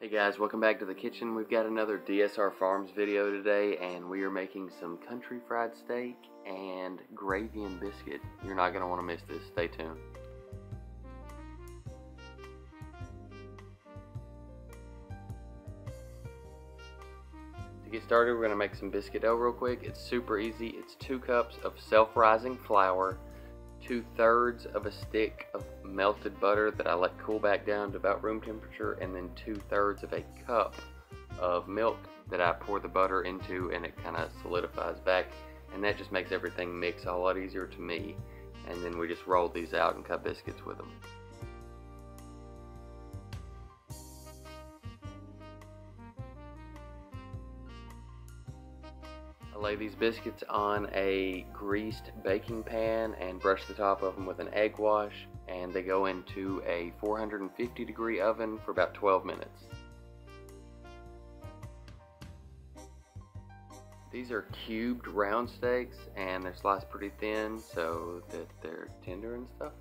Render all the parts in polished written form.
Hey guys, welcome back to the kitchen. We've got another DSR Farms video today, and we are making some country fried steak and gravy and biscuit. You're not going to want to miss this. Stay tuned. To get started, we're going to make some biscuit dough real quick. It's super easy. It's 2 cups of self-rising flour, 2/3 of a stick of melted butter that I let cool back down to about room temperature, and then 2/3 of a cup of milk that I pour the butter into, and it kind of solidifies back, and that just makes everything mix a lot easier to me. And then we just roll these out and cut biscuits with them. I lay these biscuits on a greased baking pan and brush the top of them with an egg wash, and they go into a 450-degree oven for about 12 minutes. These are cubed round steaks, and they're sliced pretty thin so that they're tender and stuff.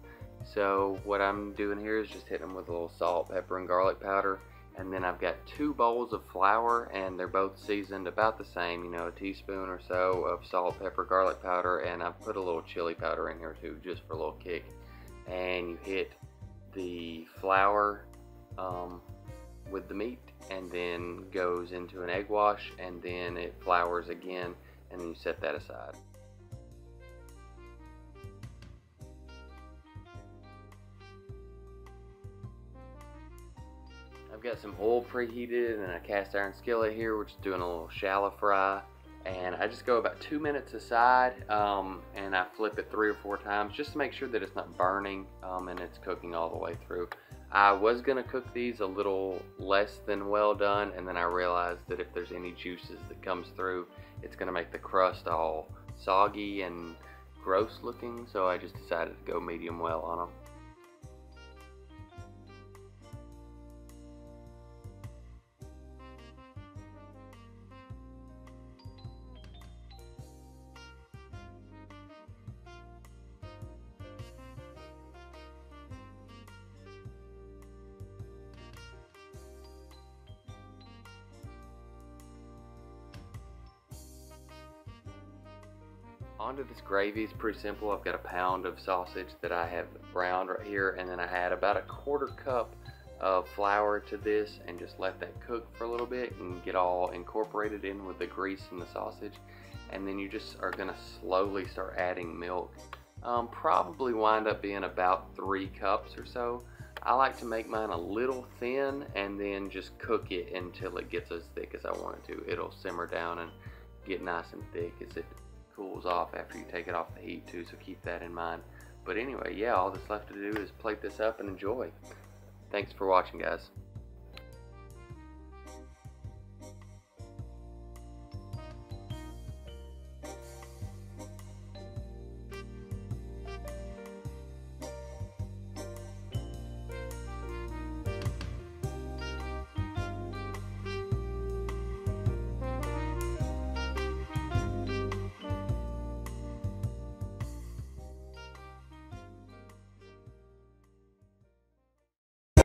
So what I'm doing here is just hitting them with a little salt, pepper, and garlic powder. And then I've got 2 bowls of flour, and they're both seasoned about the same, you know, a teaspoon or so of salt, pepper, garlic powder, and I've put a little chili powder in here too, just for a little kick. And you hit the flour with the meat, and then goes into an egg wash, and then it flours again, and then you set that aside. I've got some oil preheated and a cast iron skillet here. We're just doing a little shallow fry, and I just go about 2 minutes aside, and I flip it 3 or 4 times just to make sure that it's not burning and it's cooking all the way through. I was gonna cook these a little less than well done, and then I realized that if there's any juices that comes through, it's gonna make the crust all soggy and gross looking, so I just decided to go medium well on them. Onto this gravy is pretty simple. I've got a pound of sausage that I have browned right here, and then I add about a 1/4 cup of flour to this and just let that cook for a little bit and get all incorporated in with the grease and the sausage. And then you just are going to slowly start adding milk. Probably wind up being about 3 cups or so. I like to make mine a little thin and then just cook it until it gets as thick as I want it to. It'll simmer down and get nice and thick as it cools off after you take it off the heat too, so keep that in mind. But anyway, yeah, all that's left to do is plate this up and enjoy. Thanks for watching, guys.